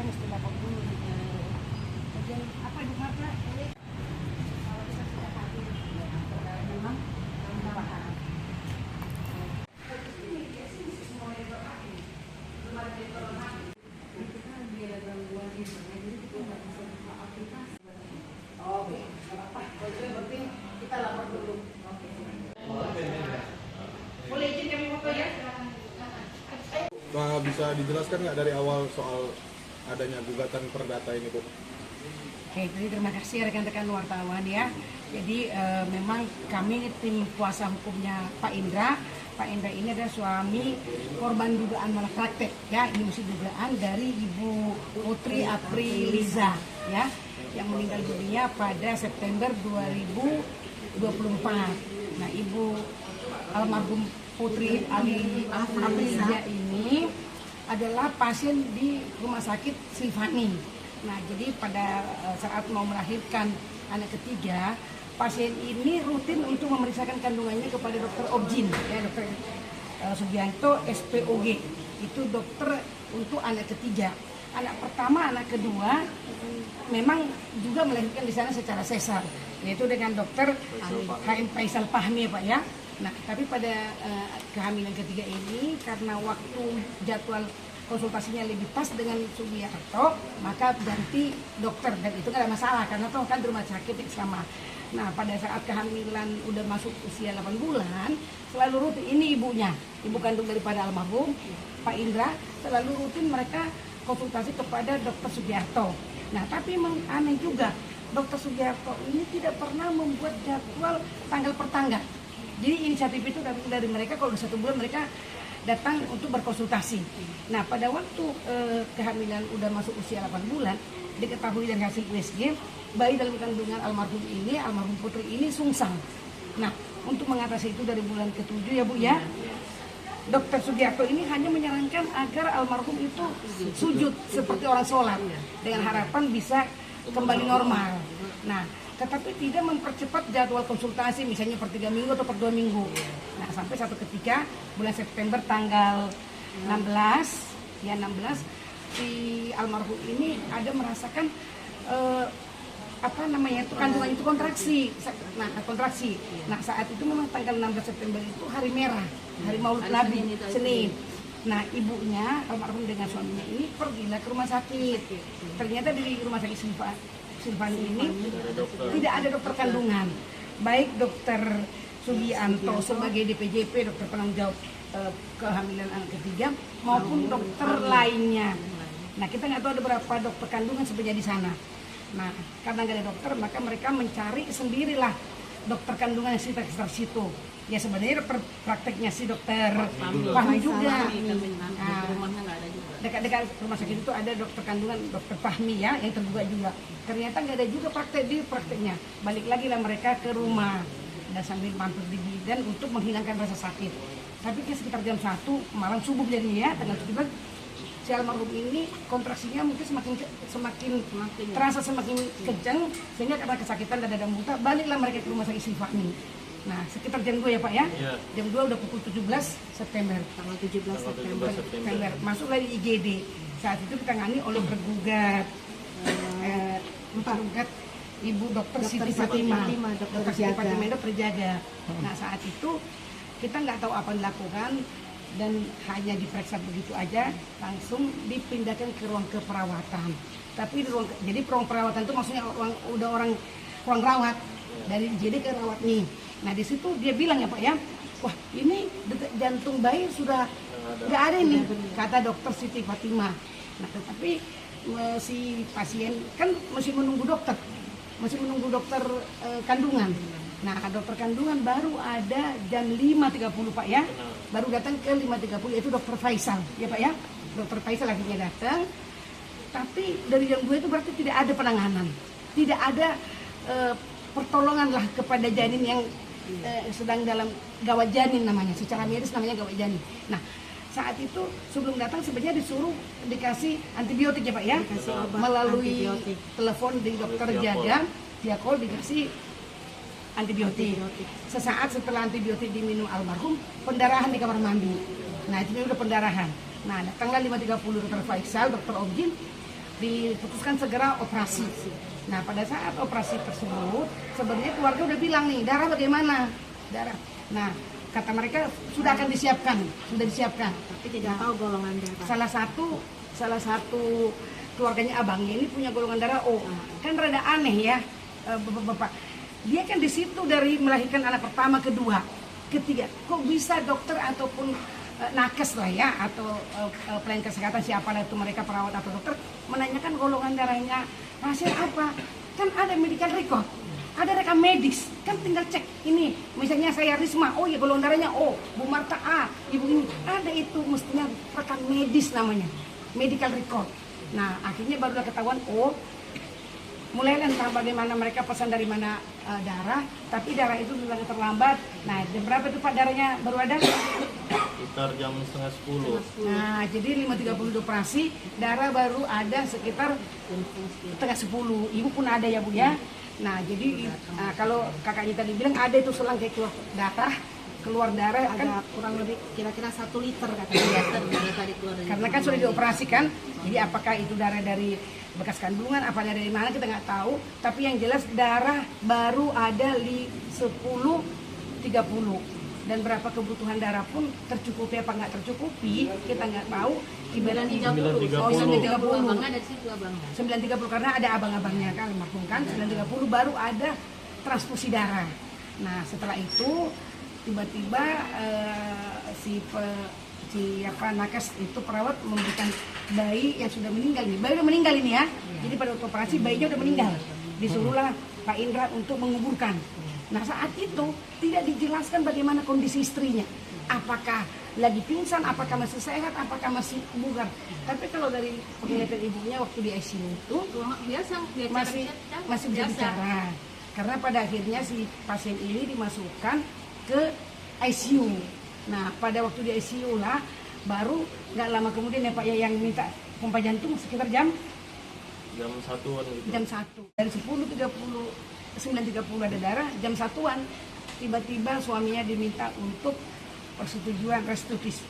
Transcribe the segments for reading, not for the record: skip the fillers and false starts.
mesti lapor dulu gitu. Kemudian apa Ibu Marta? Kalau kita sudah hadir, ya, memang kita paham. Oke, apa? Kalau berarti kita lapor dulu. Oke. Boleh izin kami foto ya? Bisa dijelaskan nggak dari awal soal adanya gugatan perdata ini, Bu? Oke, jadi terima kasih rekan-rekan wartawan ya. Jadi memang kami tim kuasa hukumnya Pak Indra. Pak Indra ini adalah suami korban dugaan malpraktek ya. Ini mesti dugaan dari Ibu Putri Apriliza ya, yang meninggal dunia pada September 2024. Nah, Ibu almarhum Putri Apriliza ini adalah pasien di Rumah Sakit Silvani. Nah, jadi pada saat mau melahirkan anak ketiga, pasien ini rutin untuk memeriksakan kandungannya kepada dokter Objin, ya, dokter Sugianto SPOG. Itu dokter untuk anak ketiga. Anak pertama, anak kedua memang juga melahirkan di sana secara sesar, yaitu dengan dokter HM Faisal Fahmi ya Pak ya. Nah, tapi pada kehamilan ketiga ini karena waktu jadwal konsultasinya lebih pas dengan Sugiarto, maka ganti dokter, dan itu nggak ada masalah karena toh kan di rumah sakit yang sama. Nah, pada saat kehamilan udah masuk usia 8 bulan, selalu rutin, ini ibunya, ibu kandung daripada almarhum Pak Indra, selalu rutin mereka konsultasi kepada dokter Sugiarto. Nah, tapi aneh juga, dokter Sugiarto ini tidak pernah membuat jadwal tanggal per tanggal. Jadi inisiatif itu dari mereka, kalau udah 1 bulan mereka datang untuk berkonsultasi. Nah, pada waktu kehamilan udah masuk usia 8 bulan, diketahui dari hasil USG, bayi dalam kandungan almarhum Putri ini sungsang. Nah, untuk mengatasi itu dari bulan ke-7 ya Bu ya, Dokter Sugiarto ini hanya menyarankan agar almarhum itu sujud seperti orang sholat, dengan harapan bisa kembali normal. Nah, tetapi tidak mempercepat jadwal konsultasi, misalnya per 3 minggu atau per 2 minggu. Nah, sampai satu ketika bulan September tanggal 16 si almarhum ini ada merasakan kandungan itu kontraksi. Nah, saat itu memang tanggal 16 September itu hari merah, hari Maulid Nabi, Senin. Nah, ibunya almarhum dengan suaminya ini pergilah ke rumah sakit. Ternyata di rumah sakit Silvani ini tidak ada dokter kandungan, baik dokter Sugianto sebagai DPJP, dokter penanggung jawab kehamilan anak ketiga, maupun dokter lainnya. Nah, kita nggak tahu ada berapa dokter kandungan sebenarnya di sana. Nah, karena nggak ada dokter, maka mereka mencari sendirilah dokter kandungan yang sekitar situ. Ya, sebenarnya prakteknya si dokter Fahmi juga. Dekat-dekat rumah sakit itu ada dokter kandungan, dokter Fahmi ya, yang terbuka juga. Ternyata nggak ada juga prakteknya. Balik lagi lah mereka ke rumah dan sambil mampir di bidan untuk menghilangkan rasa sakit. Tapi sekitar jam 1 malam subuh jadinya ya, tanggal 17, si almarhum ini kontraksinya mungkin semakin terasa semakin kencang, sehingga karena kesakitan dan dada muntah, baliklah mereka ke rumah sakit Silvani. Nah, sekitar jam 2 ya Pak ya, jam 2 udah pukul 17 September, tanggal 17 September, masuklah di IGD. Saat itu ditangani oleh tergugat, Ibu Dokter Siti Fatima, Dokter Siti Fatima Perjaga. Nah, saat itu kita nggak tahu apa yang dilakukan dan hanya diperiksa begitu aja, langsung dipindahkan ke ruang keperawatan. Tapi jadi ruang perawatan itu maksudnya ruang rawat, dari IGD ke rawat nih. Nah, di situ dia bilang ya Pak ya, wah ini jantung bayi sudah nggak ada ini, kata Dokter Siti Fatima. Nah, tetapi si pasien kan masih menunggu dokter kandungan. Nah, dokter kandungan baru ada jam 5.30 Pak ya, baru datang ke 5.30, yaitu Dokter Faisal ya Pak ya. Dokter Faisal akhirnya datang, tapi dari jam 2 itu berarti tidak ada penanganan, tidak ada pertolongan lah kepada janin yang sedang dalam gawat janin, namanya secara medis namanya gawat janin. Nah, saat itu sebelum datang sebenarnya dikasih antibiotik ya Pak ya, melalui antibiotik. Telepon di dokter jaga, dia call dikasih antibiotik. Sesaat setelah antibiotik diminum almarhum, pendarahan di kamar mandi. Nah, itu udah pendarahan. Nah, datanglah 5.30 Dokter Faisal, Dokter Objin, diputuskan segera operasi. Nah pada saat operasi tersebut sebenarnya keluarga udah bilang nih, darah bagaimana? Darah. Nah kata mereka sudah akan disiapkan, sudah disiapkan. Tapi tidak tahu golongan darah. Salah satu keluarganya abangnya ini punya golongan darah O. Kan rada aneh ya, bapak. Dia kan di situ dari melahirkan anak pertama, kedua, ketiga. Kok bisa dokter ataupun nakes lah ya, atau pelayan kesehatan siapa lah itu mereka, perawat atau dokter, menanyakan golongan darahnya pasien apa? Kan ada medical record, ada rekam medis, kan tinggal cek ini. Misalnya saya Risma, oh ya golongan darahnya O, Bu Marta A, ibu ini, ada itu mestinya rekam medis namanya, medical record. Nah akhirnya baru ketahuan, oh mulai entah bagaimana mereka pesan dari mana darah, tapi darah itu sudah terlambat. Nah jam berapa itu Pak darahnya baru ada? Sekitar jam setengah 10. Nah jadi 5.30 operasi, darah baru ada sekitar setengah 10. Ibu pun ada ya Bu ya. Nah jadi kalau kakaknya tadi bilang ada itu selang kayak keluar darah Ada kan kurang lebih kira-kira 1 liter katanya. Darah tadi keluar dari karena kan sudah dioperasikan. Jadi apakah itu darah dari bekas kandungan, apa dari mana kita nggak tahu. Tapi yang jelas darah baru ada di 10.30 dan berapa kebutuhan darah pun tercukupi apa nggak tercukupi kita nggak tahu. Ibarat 9.30. Oh 9.30. Abangnya dari situ abangnya. 9.30 karena ada abang-abangnya kan almarhum kan. 9.30 baru ada transfusi darah. Nah setelah itu tiba-tiba nakes itu perawat memberikan bayi yang sudah meninggal nih. Bayi udah meninggal ini ya. Jadi pada waktu operasi bayinya udah meninggal. Disuruhlah Pak Indra untuk menguburkan. Nah saat itu tidak dijelaskan bagaimana kondisi istrinya. Apakah lagi pingsan, apakah masih sehat, apakah masih bugar. Tapi kalau dari penglihatan ibunya waktu di ICU itu masih bisa bicara. Karena pada akhirnya si pasien ini dimasukkan ke ICU. Nah pada waktu di ICU lah baru nggak lama kemudian ya Pak ya yang minta pompa jantung sekitar jam 1-an gitu. jam 1 dari 9.30 ada darah, jam 1-an tiba-tiba suaminya diminta untuk persetujuan restitusi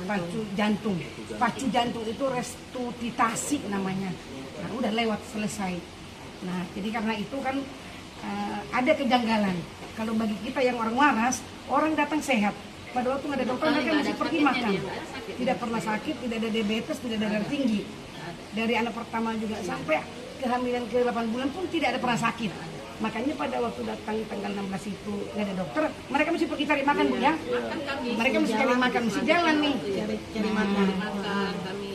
pacu jantung itu resusitasi namanya. Nah udah lewat selesai. Nah jadi karena itu kan ada kejanggalan. Kalau bagi kita yang orang waras, orang datang sehat. Pada waktu nggak ada dokter mereka mesti pergi makan. Tidak pernah sakit, tidak ada diabetes, tidak ada darah tinggi. Dari anak pertama juga sampai kehamilan ke 8 bulan pun tidak ada pernah sakit. Makanya pada waktu datang tanggal 16 itu nggak ada dokter, mereka mesti pergi cari makan Bu ya. Mereka mesti cari makan, mesti jalan nih. Cari makan kami.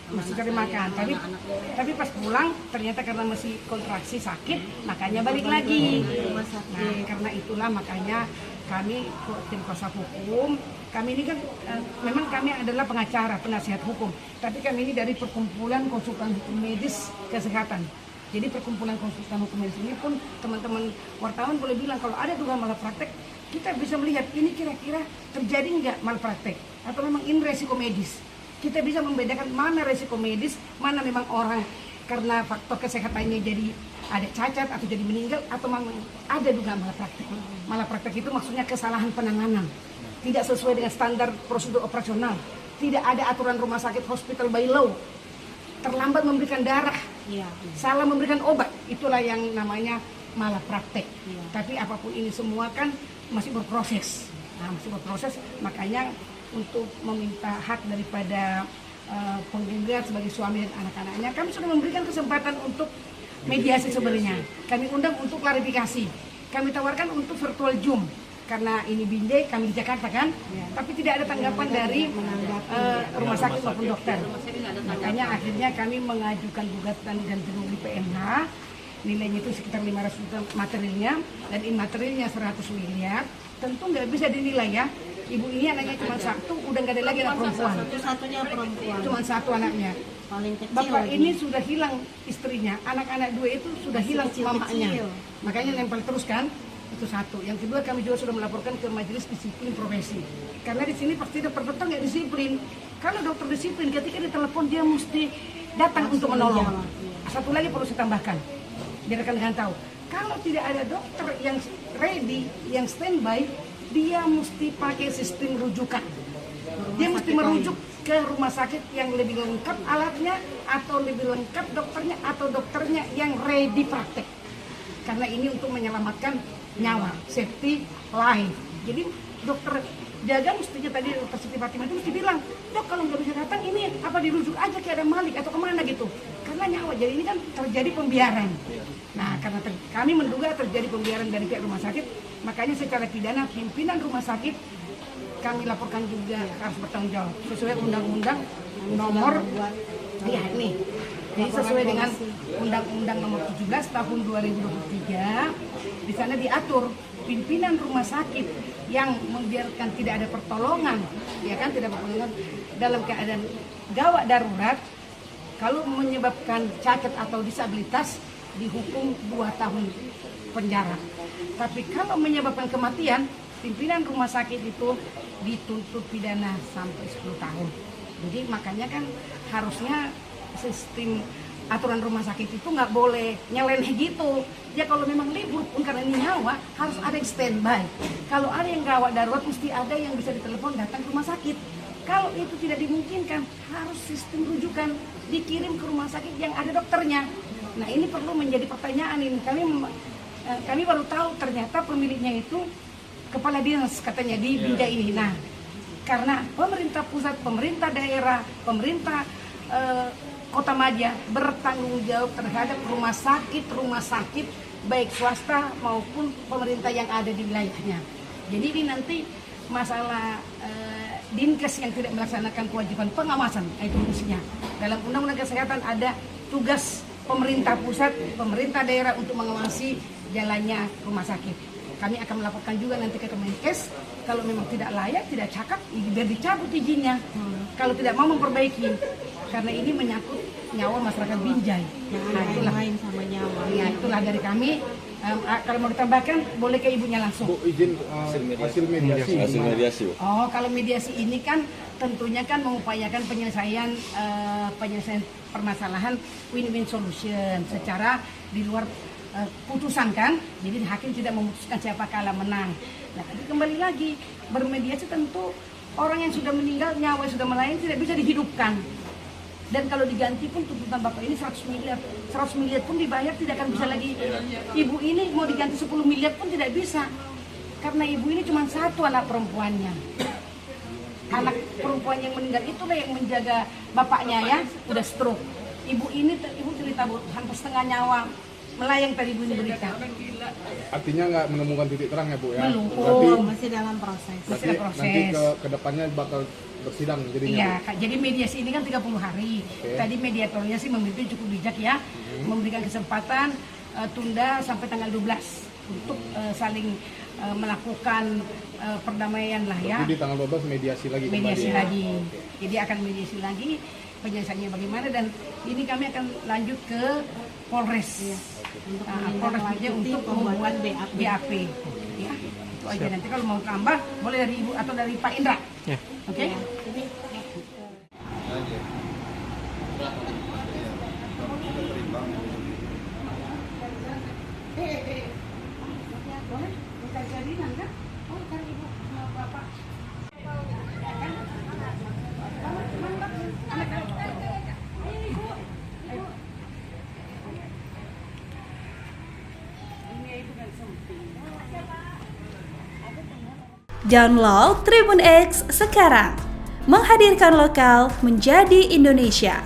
Mesti cari makan, tapi pas pulang ternyata karena masih kontraksi sakit, makanya balik lagi. Nah karena itulah makanya kami tim kuasa hukum, kami ini kan memang kami adalah pengacara, penasihat hukum, tapi kami ini dari perkumpulan konsultan hukum medis kesehatan. Jadi perkumpulan konsultan hukum medis ini pun teman-teman wartawan boleh bilang kalau ada dugaan malpraktek, kita bisa melihat ini kira-kira terjadi nggak malpraktek atau memang ini resiko medis. Kita bisa membedakan mana resiko medis, mana memang orang karena faktor kesehatannya jadi ada cacat atau jadi meninggal atau memang ada dugaan malpraktek. Malpraktek itu maksudnya kesalahan penanganan, tidak sesuai dengan standar prosedur operasional, tidak ada aturan rumah sakit hospital by law, terlambat memberikan darah, salah memberikan obat, itulah yang namanya malpraktek. Tapi apapun ini semua kan masih berproses. Nah, masih berproses, makanya untuk meminta hak daripada penggugat sebagai suami dan anak-anaknya, kami sudah memberikan kesempatan untuk mediasi sebenarnya. Kami undang untuk klarifikasi. Kami tawarkan untuk virtual Zoom karena ini Binjai, kami di Jakarta kan, tapi tidak ada tanggapan dari rumah sakit maupun dokter. Makanya akhirnya kami mengajukan gugatan ganti rugi PMH, nilainya itu sekitar 500 juta materialnya dan imaterialnya 100 miliar. Tentu nggak bisa dinilai ya. Ibu ini anaknya cuma satu, udah nggak ada lagi anak perempuan. Satu-satunya perempuan. Cuma satu anaknya. Paling kecil. Bapak lagi. ini sudah hilang istrinya, anak-anak dua itu sudah hilang mamanya. Makanya nempel terus kan, itu satu. Yang kedua kami juga sudah melaporkan ke Majelis Disiplin Profesi. Karena di sini pasti dokter nggak disiplin. Kalau dokter disiplin, ketika ditelepon dia mesti datang untuk menolong. Satu lagi perlu saya tambahkan, biar rekan-rekan tahu. Kalau tidak ada dokter yang ready, yang standby, dia mesti pakai sistem rujukan. Dia mesti mesti merujuk ke rumah sakit yang lebih lengkap alatnya, atau lebih lengkap dokternya, atau dokternya yang ready praktek. Karena ini untuk menyelamatkan nyawa, safety life. Jadi dokter jaga mestinya tadi dokter Siti Fatimah itu mesti bilang, dok kalau nggak bisa datang ini apa dirujuk aja ke Adam Malik atau kemana gitu. Karena nyawa, jadi ini kan terjadi pembiaran. Nah karena kami menduga terjadi pembiaran dari pihak rumah sakit, makanya secara pidana pimpinan rumah sakit kami laporkan juga harus bertanggung jawab sesuai undang-undang nomor ya ini. Jadi sesuai dengan undang-undang nomor 17 tahun 2023, di sana diatur pimpinan rumah sakit yang membiarkan tidak ada pertolongan, ya kan, tidak pertolongan dalam keadaan gawat darurat, kalau menyebabkan cacat atau disabilitas dihukum 2 tahun penjara. Tapi kalau menyebabkan kematian, pimpinan rumah sakit itu dituntut pidana sampai 10 tahun. Jadi makanya kan harusnya sistem aturan rumah sakit itu nggak boleh nyeleneh gitu. Ya kalau memang libur pun karena ini nyawa harus ada yang standby. Kalau ada yang gawat darurat mesti ada yang bisa ditelepon datang ke rumah sakit. Kalau itu tidak dimungkinkan harus sistem rujukan dikirim ke rumah sakit yang ada dokternya. Nah ini perlu menjadi pertanyaan ini. Kami baru tahu ternyata pemiliknya itu kepala dinas katanya di bidang ini. Nah karena pemerintah pusat, pemerintah daerah, pemerintah Kota Madia bertanggung jawab terhadap rumah sakit baik swasta maupun pemerintah yang ada di wilayahnya. Jadi ini nanti masalah Dinkes yang tidak melaksanakan kewajiban pengawasan, itu fungsinya. Dalam Undang-Undang Kesehatan ada tugas pemerintah pusat, pemerintah daerah untuk mengawasi jalannya rumah sakit. Kami akan melaporkan juga nanti ke Kemenkes, kalau memang tidak layak, tidak cakep, biar dicabut izinnya. Kalau tidak mau memperbaiki, karena ini menyangkut nyawa masyarakat Binjai. Nah, itulah main sama nyawa. Ya, itulah dari kami. Kalau mau ditambahkan, boleh ke ibunya langsung. Bu, izin hasil mediasi. Oh, kalau mediasi ini kan tentunya kan mengupayakan penyelesaian permasalahan win-win solution secara di luar putusan kan. Jadi hakim tidak memutuskan siapa kalah menang. Nah, tapi kembali lagi bermediasi tentu orang yang sudah meninggal, nyawa yang sudah melayang tidak bisa dihidupkan. Dan kalau diganti pun tuntutan bapak ini 100 miliar pun dibayar tidak akan bisa lagi. Ibu ini mau diganti 10 miliar pun tidak bisa. Karena ibu ini cuma satu anak perempuannya. Anak perempuan yang meninggal itulah yang menjaga bapaknya ya, udah stroke. Ibu cerita hampir setengah nyawa melayang tadi ibu ini berita. Artinya nggak menemukan titik terang ya Bu ya? Belum. Berarti Masih dalam proses. nanti ke depannya bakal bersidang jadinya. Iya, jadi mediasi ini kan 30 hari. Okay. Tadi mediatornya sih memimpin cukup bijak ya, memberikan kesempatan tunda sampai tanggal 12 untuk saling melakukan perdamaian lah ya. Jadi di tanggal 12 mediasi lagi. Mediasi kembali, ya? lagi. Jadi akan mediasi lagi, penjelasannya bagaimana, dan ini kami akan lanjut ke Polres. Polres Binjai untuk membuat BAP. Ya, itu aja. Nanti kalau mau tambah boleh dari Ibu atau dari Pak Indra. Ya. Oke. Boleh buka jalinan kan? Oh, kan Ibu sama Bapak. Download Tribun X sekarang, menghadirkan lokal menjadi Indonesia.